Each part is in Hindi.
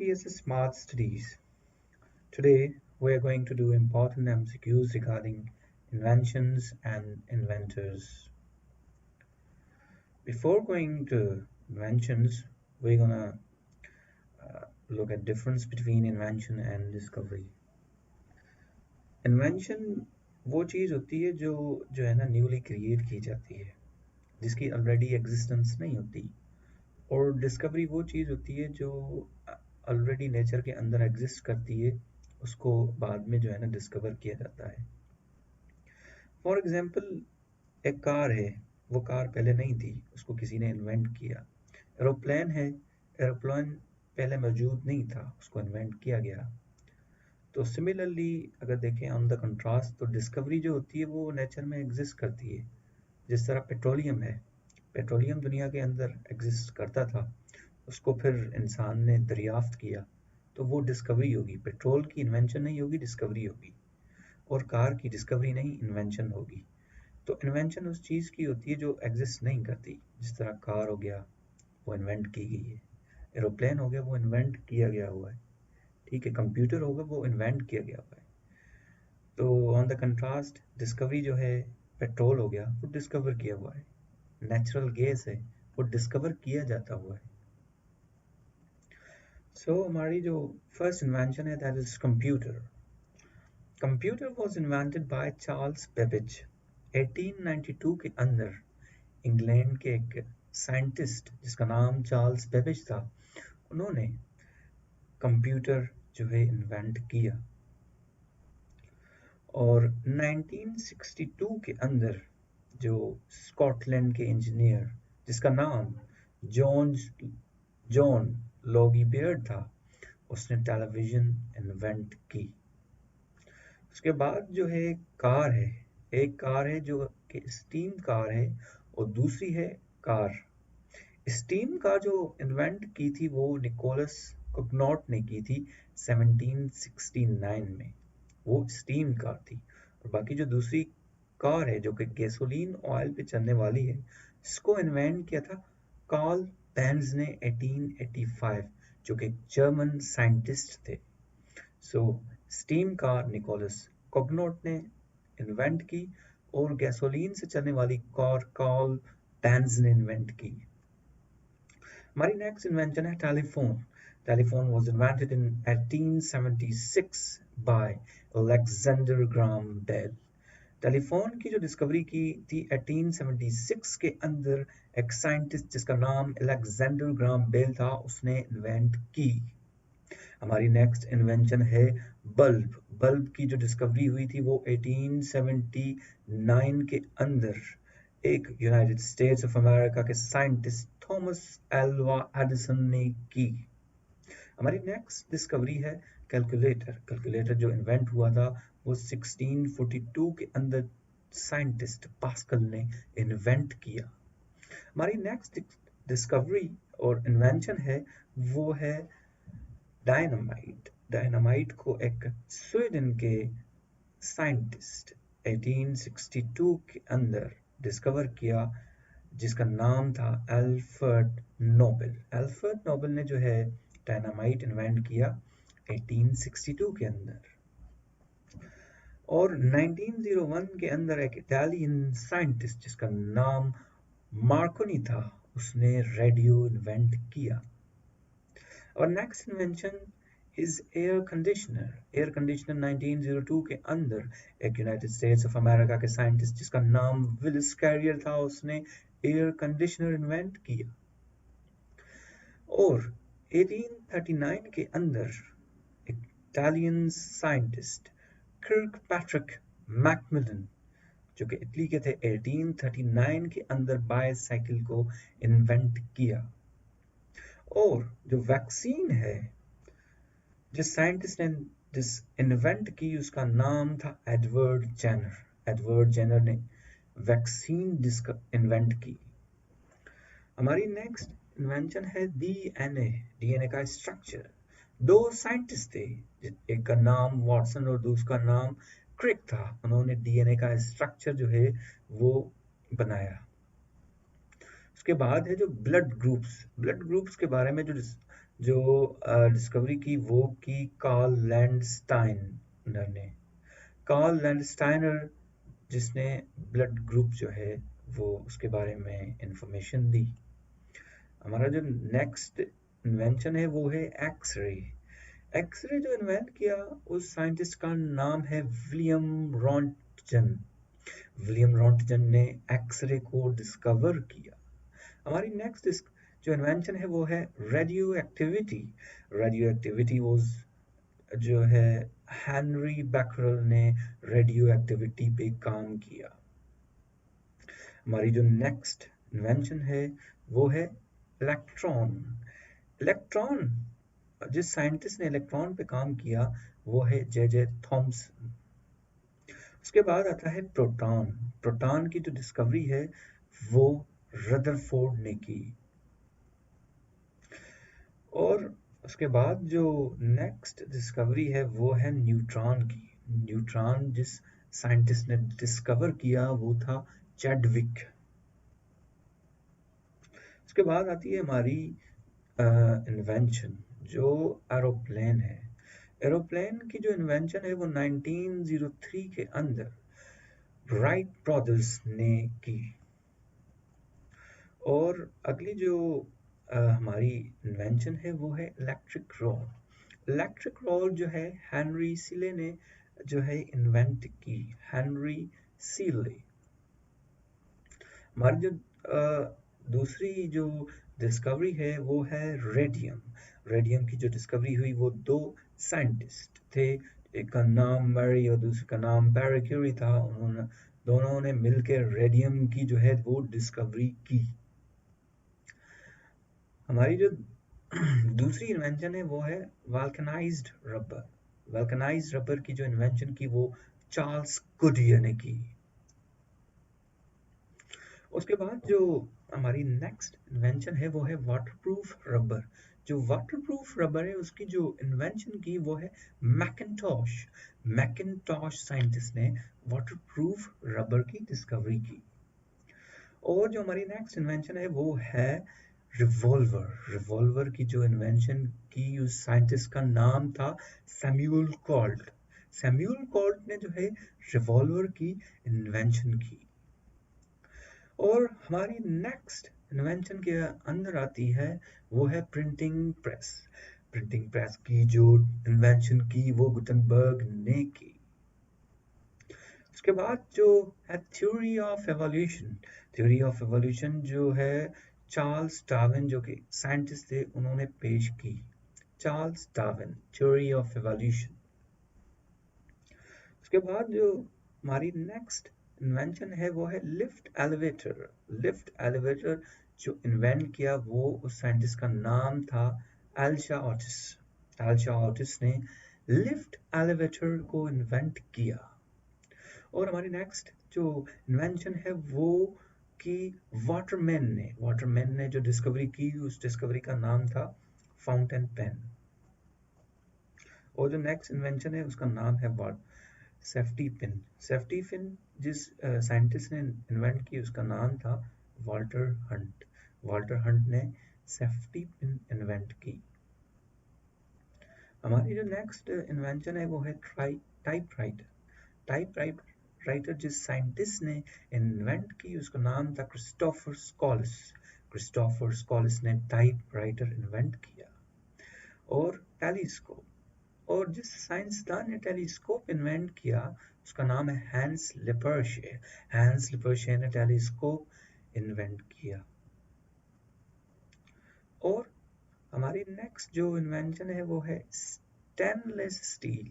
SVSS Smart Studies. Today we are going to do important MCQs regarding inventions and inventors. Before going to inventions, we're gonna look at difference between invention and discovery. Invention वो चीज़ होती है जो है ना न्यूली क्रिएट की जाती है, जिसकी ऑलरेडी एग्जिस्टेंस नहीं होती। और डिस्कवरी वो चीज़ होती है जो ऑलरेडी नेचर के अंदर एग्जिस्ट करती है, उसको बाद में जो है ना डिस्कवर किया जाता है। फॉर एग्जांपल, एक कार है, वो कार पहले नहीं थी, उसको किसी ने इन्वेंट किया। एरोप्लेन है, एरोप्लेन पहले मौजूद नहीं था, उसको इन्वेंट किया गया। तो सिमिलरली अगर देखें ऑन द कंट्रास्ट, तो डिस्कवरी जो होती है वो नेचर में एग्जिस्ट करती है। जिस तरह पेट्रोलियम है, पेट्रोलियम दुनिया के अंदर एग्जिस्ट करता था, उसको फिर इंसान ने दरियाफ्त किया, तो वो डिस्कवरी होगी। पेट्रोल की इन्वेंशन नहीं होगी, डिस्कवरी होगी। और कार की डिस्कवरी नहीं, इन्वेंशन होगी। तो इन्वेंशन उस चीज़ की होती है जो एग्जिस्ट नहीं करती। जिस तरह कार हो गया, वो इन्वेंट की गई है। एरोप्लेन हो गया, वो इन्वेंट किया गया हुआ है। ठीक है, कंप्यूटर होगा, वो इन्वेंट किया गया हुआ है। तो ऑन द कंट्रास्ट, डिस्कवरी जो है, पेट्रोल हो गया, वो डिस्कवर किया हुआ है। नेचुरल गैस है, वो डिस्कवर किया जाता हुआ है। सो हमारी जो फर्स्ट इन्वेंशन है, that is computer. Computer was invented by Charles Babbage 1892 के अंदर। इंग्लैंड के एक साइंटिस्ट जिसका नाम चार्ल्स बेबेज था, उन्होंने कंप्यूटर जो है इन्वेंट किया। और 1962 के अंदर जो स्कॉटलैंड के इंजीनियर जिसका नाम जॉन लॉगी बेयर्ड था, उसने टेलीविज़न इन्वेंट की। उसके बाद जो है कार है, एक कार है जो कि स्टीम कार है, और दूसरी है कार। स्टीम कार जो इन्वेंट की थी वो निकोलस कोगनॉट ने की थी 1769 में, वो स्टीम कार थी। और बाकी जो दूसरी कार है जो कि गैसोलीन ऑयल पे चलने वाली है, इसको इन्वेंट किया था कार्ल बेंज ने 1885, जो कि जर्मन साइंटिस्ट थे। So steam car Nicolas Cugnot ने इन्वेंट की, और गैसोलीन से चलने वाली कार कार्ल बेंज ने इन्वेंट की। हमारी नेक्स्ट इन्वेंशन है telephone. Telephone was invented in 1876 by Alexander Graham Bell. Telephone की जो डिस्कवरी की थी 1876 के अंदर, एक साइंटिस्ट जिसका नाम अलेक्जेंडर ग्राहम बेल था, उसने इन्वेंट की। हमारी नेक्स्ट इन्वेंशन है बल्ब। बल्ब की जो डिस्कवरी हुई थी वो 1879 के अंदर एक यूनाइटेड स्टेट्स ऑफ अमेरिका के साइंटिस्ट थॉमस एल्वा एडिसन ने की। हमारी नेक्स्ट डिस्कवरी है कैलकुलेटर। कैलकुलेटर जो इन्वेंट हुआ था वो 1642 के अंदर साइंटिस्ट पास्कल ने इन्वेंट किया। हमारी नेक्स्ट डिस्कवरी और इन्वेंशन है वो है डायनामाइट। डायनामाइट को एक स्वीडन के साइंटिस्ट 1862 के अंदर डिस्कवर किया, जिसका नाम था अल्फ्रेड नोबेल। अल्फ्रेड नोबेल ने जो है डायनामाइट इन्वेंट किया 1862 के अंदर। और 1901 के अंदर एक इटालियन साइंटिस्ट जिसका नाम मार्कोनी था, उसने रेडियो इन्वेंट किया। और next invention is air conditioner. Air conditioner 1902 के अंदर एक यूनाइटेड स्टेट्स ऑफ अमेरिका के साइंटिस्ट जिसका नाम विलिस कैरियर था, उसने एयर कंडीशनर इन्वेंट किया। और 1839 के अंदर इटालियन साइंटिस्ट किर्कपैट्रिक मैकमिलन, जो कि इटली के थे, 1839 के अंदर बाइसाइकिल को इन्वेंट किया। और जो वैक्सीन है, जिस साइंटिस्ट ने जिस इन्वेंट की, उसका नाम था एडवर्ड जेनर। एडवर्ड जेनर ने वैक्सीन इन्वेंट की। हमारी नेक्स्ट इन्वेंशन है डीएनए। डीएनए का स्ट्रक्चर, दो साइंटिस्ट थे, एक का नाम वाटसन और दूसरा का नाम क्रिक था। उन्होंने डीएनए का स्ट्रक्चर जो है वो बनाया। उसके बाद है जो ब्लड ग्रुप्स। ब्लड ग्रुप्स के बारे में जो जो डिस्कवरी की वो की कार्ल लैंडस्टाइनर ने। कार्ल लैंडस्टाइनर जिसने ब्लड ग्रुप जो है वो उसके बारे में इंफॉर्मेशन दी। हमारा जो नेक्स्ट इन्वेंशन है वो है एक्सरे। एक्सरे जो इन्वेंट किया उस साइंटिस्ट का नाम है विलियम रॉन्टजन। विलियम रॉन्टजन ने एक्सरे को डिस्कवर किया। हमारी नेक्स्ट जो इन्वेंशन है वो है रेडियो एक्टिविटी। रेडियो एक्टिविटी वो जो है हेनरी बैकरल ने रेडियो एक्टिविटी पे काम किया। हमारी जो नेक्स्ट इन्वेंशन है वो है इलेक्ट्रॉन। इलेक्ट्रॉन जिस साइंटिस्ट ने इलेक्ट्रॉन पे काम किया वो है जे जे थॉमसन। उसके बाद आता है प्रोटॉन। प्रोटॉन की जो डिस्कवरी है वो रदरफोर्ड ने की। और उसके बाद जो नेक्स्ट डिस्कवरी है वो है न्यूट्रॉन की। न्यूट्रॉन जिस साइंटिस्ट ने डिस्कवर किया वो था चैडविक। उसके बाद आती है हमारी इन्वेंशन जो एरोप्लेन है। एरोप्लेन की जो इन्वेंशन है वो 1903 के अंदर राइट ब्रदर्स ने की। और अगली जो हमारी इन्वेंशन है वो है इलेक्ट्रिक रोल। इलेक्ट्रिक रोल जो है हेनरी सीले ने जो है इन्वेंट की। हेनरी सीले। हमारी जो दूसरी जो डिस्कवरी है वो है रेडियम। रेडियम की जो डिस्कवरी हुई वो दो साइंटिस्ट थे, एक का नाम मैरी और दूसरे का नाम पैरी क्यूरी था। उन्होंने दोनों ने मिलकर रेडियम की जो है वो डिस्कवरी की। हमारी जो दूसरी इन्वेंशन है वो है वल्कनाइज्ड रबर। वल्कनाइज्ड रबर की जो इन्वेंशन की वो चार्ल्स गुडियर ने की। उसके बाद जो हमारी नेक्स्ट इन्वेंशन है वो है वाटरप्रूफ रबर। जो वाटरप्रूफ रबर है उसकी जो इन्वेंशन की वो है मैकिन्टॉश। मैकिन्टॉश साइंटिस्ट ने वाटरप्रूफ रबर की डिस्कवरी की। और जो हमारी नेक्स्ट इन्वेंशन है वो है रिवॉल्वर। रिवॉल्वर की जो इन्वेंशन की उस साइंटिस्ट का नाम था सैम्यूल कॉल्ट। सैम्यूल कॉल्ट ने जो है रिवॉल्वर की इन्वेंशन की। और हमारी नेक्स्ट इन्वेंशन के अंदर आती है वो है प्रिंटिंग प्रेस। प्रिंटिंग प्रेस की जो इन्वेंशन की वो गुटेनबर्ग ने की। उसके बाद जो है theory of evolution. Theory of evolution जो है चार्ल्स डार्विन जो कि साइंटिस्ट थे उन्होंने पेश की। Charles Darwin theory of evolution. उसके बाद जो हमारी नेक्स्ट इन्वेंशन है वो है लिफ्ट एलिवेटर। लिफ्ट एलिवेटर जो इन्वेंट किया वो उस साइंटिस्ट का नाम था एल्शा ऑटिस। एल्शा ऑटिस ने लिफ्ट एलिवेटर को इन्वेंट किया। और हमारी नेक्स्ट जो इन्वेंशन है वो कि वाटरमैन ने जो डिस्कवरी की उस डिस्कवरी का नाम था फाउंटेन पेन। और जो नेक्स्ट इन्वेंशन है उसका नाम है सेफ्टी पिन। सेफ्टी पिन जिस साइंटिस्ट ने इन्वेंट की उसका नाम था वाल्टर हंट। वाल्टर हंट ने सेफ्टी पिन इन्वेंट की। हमारी जो नेक्स्ट इन्वेंशन है वो है टाइपराइटर। टाइपराइटर जिस साइंटिस्ट ने इन्वेंट की उसका नाम था क्रिस्टोफर स्कॉलस। क्रिस्टोफर स्कॉलस ने टाइपराइटर इन्वेंट किया। और टेलीस्कोप। और जिस साइंसदान ने टेलीस्कोप इन्वेंट किया उसका नाम है हैंस लिपर्शे। हैंस लिपर्शे ने टेलीस्कोप इन्वेंट किया। और हमारी नेक्स्ट जो इन्वेंशन है वो है स्टेनलेस स्टील।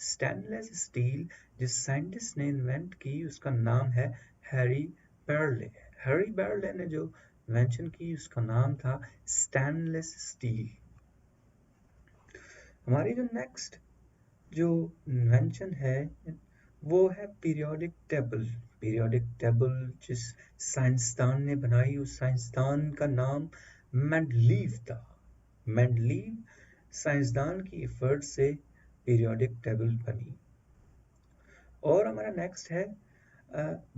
स्टेनलेस स्टील जिस साइंटिस्ट ने इन्वेंट की उसका नाम है हैरी बेरले। हैरी बेरले ने जो इन्वेंशन की उसका नाम था स्टेनलेस स्टील। हमारी जो नेक्स्ट जो इन्वेंशन है वो है पीरियोडिक टेबल। पीरियोडिक टेबल जिस साइंसदान ने बनाई उस साइंसदान का नाम मेंडलीव था। मेंडलीव साइंसदान की एफर्ट से पीरियोडिक टेबल बनी। और हमारा नेक्स्ट है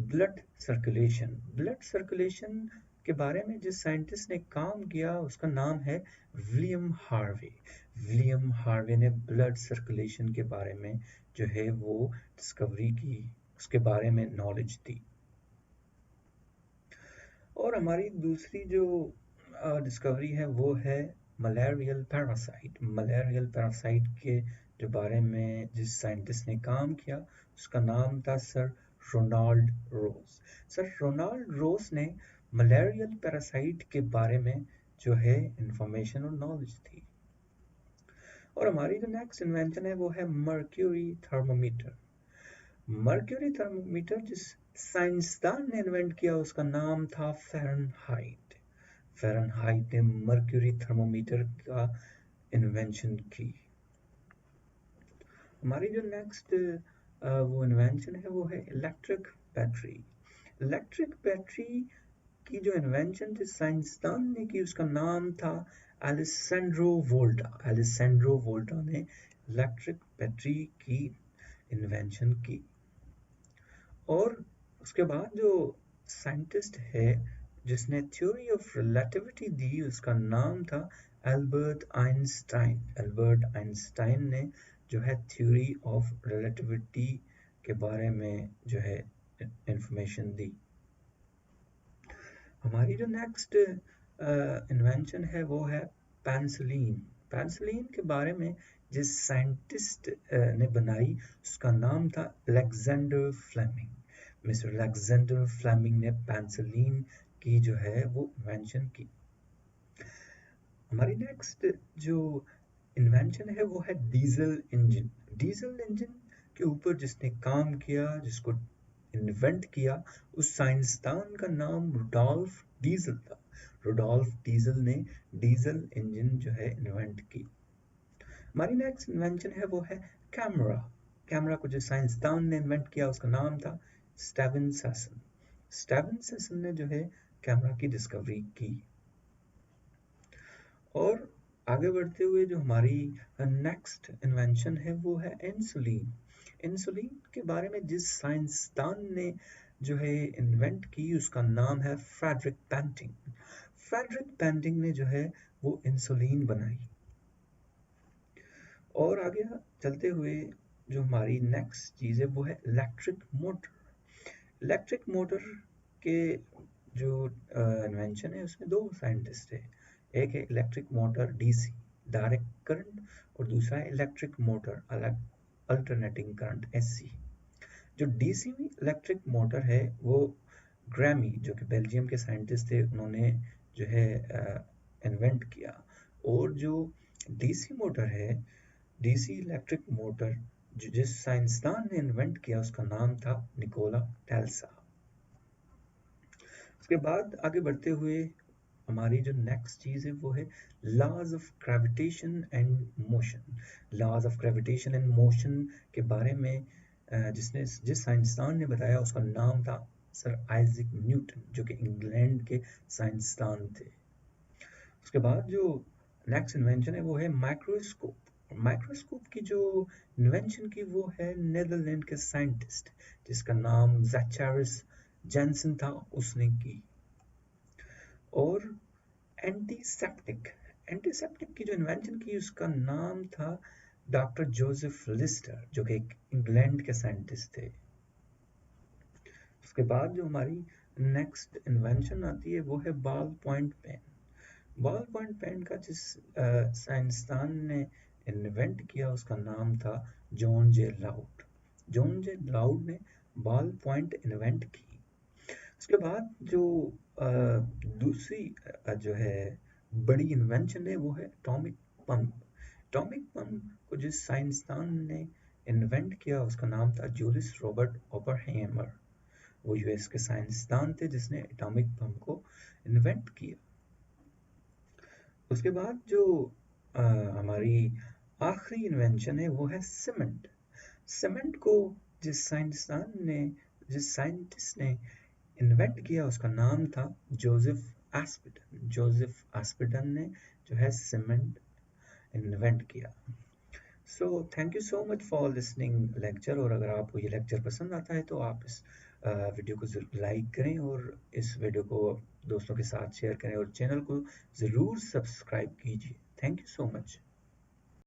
ब्लड सर्कुलेशन। ब्लड सर्कुलेशन के बारे में जिस साइंटिस्ट ने काम किया उसका नाम है विलियम हार्वे। विलियम हार्वे ने ब्लड सर्कुलेशन के बारे में जो है वो डिस्कवरी की, उसके बारे में नॉलेज दी। और हमारी दूसरी जो डिस्कवरी है वो है मलेरियल पैरासाइट। मलेरियल पैरासाइट के जो बारे में जिस साइंटिस्ट ने काम किया उसका नाम था सर रोनाल्ड रोज। सर रोनाल्ड रोज ने मलेरियल पैरासाइट के बारे में जो है इंफॉर्मेशन और नॉलेज थी। और हमारी जो नेक्स्ट इन्वेंशन है वो है मर्क्यूरी थर्मोमीटर। मर्क्यूरी थर्मोमीटर जिस साइंसदान ने इन्वेंट किया उसका नाम था फ़ारेनहाइट। फ़ारेनहाइट ने मर्क्यूरी थर्मोमीटर का इन्वेंशन की। हमारी जो नेक्स्ट वो इन्वेंशन है वो है इलेक्ट्रिक बैटरी। इलेक्ट्रिक बैटरी की जो इन्वेंशन जिस साइंसदान ने की उसका नाम था एलेसेंड्रो वोल्टा। एलेसेंड्रो वोल्टा ने इलेक्ट्रिक बैटरी की इन्वेंशन की। और उसके बाद जो साइंटिस्ट है जिसने थ्योरी ऑफ रिलेटिविटी दी उसका नाम था एल्बर्ट आइंस्टाइन। एल्बर्ट आइंस्टाइन ने जो है थ्योरी ऑफ रिलेटिविटी के बारे में जो है इंफॉर्मेशन दी। हमारी जो नेक्स्ट इन्वेंशन है वो है पेंसिलिन। पेंसिलिन के बारे में जिस साइंटिस्ट ने बनाई उसका नाम था Alexander Fleming. Mister Alexander Fleming ने पेंसिलिन की जो है वो इन्वेंशन की। हमारी नेक्स्ट जो इन्वेंशन है वो है डीजल इंजन। डीजल इंजन के ऊपर जिसने काम किया, जिसको इन्वेंट किया, उस साइंसदान का नाम रुडोल्फ डीजल था। रुडोल्फ डीजल ने डीजल इंजन जो है इन्वेंट की। हमारी नेक्स्ट इन्वेंशन है वो है कैमरा। कैमरा को जो साइंसदान ने इन्वेंट किया उसका नाम था स्टेफेनसन। स्टेफेनसन ने जो है कैमरा की डिस्कवरी की। और आगे बढ़ते हुए जो हमारी नेक्स्ट इन्वेंशन है वो है इंसुलिन। इंसुलिन के बारे में जिस साइंसदान ने जो है इन्वेंट की उसका नाम है फ्रेडरिक बैंटिंग। फ्रेडरिक बैंटिंग ने जो है वो इंसुलिन बनाई। और आगे चलते हुए जो हमारी नेक्स्ट चीज़ है वो है इलेक्ट्रिक मोटर। इलेक्ट्रिक मोटर के जो इन्वेंशन है उसमें दो साइंटिस्ट है। एक है electric motor DC direct current और दूसरा है electric motor alternating current SC. जो डीसी में इलेक्ट्रिक मोटर है वो ग्रैमी जो कि बेल्जियम के साइंटिस्ट थे उन्होंने जो है इन्वेंट किया। और जो डीसी मोटर है, डीसी इलेक्ट्रिक मोटर जिस साइंसदान ने इन्वेंट किया उसका नाम था निकोला टेस्ला। उसके बाद आगे बढ़ते हुए हमारी जो नेक्स्ट चीज़ है वो है laws of gravitation and motion. Laws of gravitation and motion के बारे में जिस साइंसदान ने बताया उसका नाम था सर आइजैक न्यूटन जो कि इंग्लैंड के साइंसदान थे। उसके बाद जो नेक्स्ट इन्वेंशन है वो है माइक्रोस्कोप। माइक्रोस्कोप की जो इन्वेंशन की वो है नीदरलैंड के साइंटिस्ट जिसका नाम ज़ेचारिस जेंसन था, उसने की। और एंटीसेप्टिक। एंटीसेप्टिक की जो इन्वेंशन की उसका नाम था डॉक्टर जोसेफ लिस्टर जो कि इंग्लैंड के साइंटिस्ट थे। उसके बाद जो हमारी नेक्स्ट इन्वेंशन आती है वो है ball point pen. Ball point pen का जिस साइंसदान ने इन्वेंट किया उसका नाम था John J Loud. John J Loud ने बॉल पॉइंट इन्वेंट की। उसके बाद जो दूसरी जो है बड़ी इन्वेंशन है वो है एटॉमिक पंप। एटॉमिक पंप को जिस साइंसदान ने इन्वेंट किया उसका नाम था जूलियस रॉबर्ट ओपेनहाइमर। वो यूएस के साइंसदान थे जिसने एटॉमिक पंप को इन्वेंट किया। उसके बाद जो हमारी आखिरी इन्वेंशन है वो है सीमेंट। सीमेंट को जिस साइंटिस्ट ने इन्वेंट किया उसका नाम था जोसेफ एस्पिडन। जोसेफ एस्पिडन ने जो है सीमेंट इन्वेंट किया। So thank you so much for listening lecture. और अगर आपको ये लेक्चर पसंद आता है तो आप इस वीडियो को ज़रूर लाइक करें और इस वीडियो को दोस्तों के साथ शेयर करें और चैनल को ज़रूर सब्सक्राइब कीजिए। Thank you so much.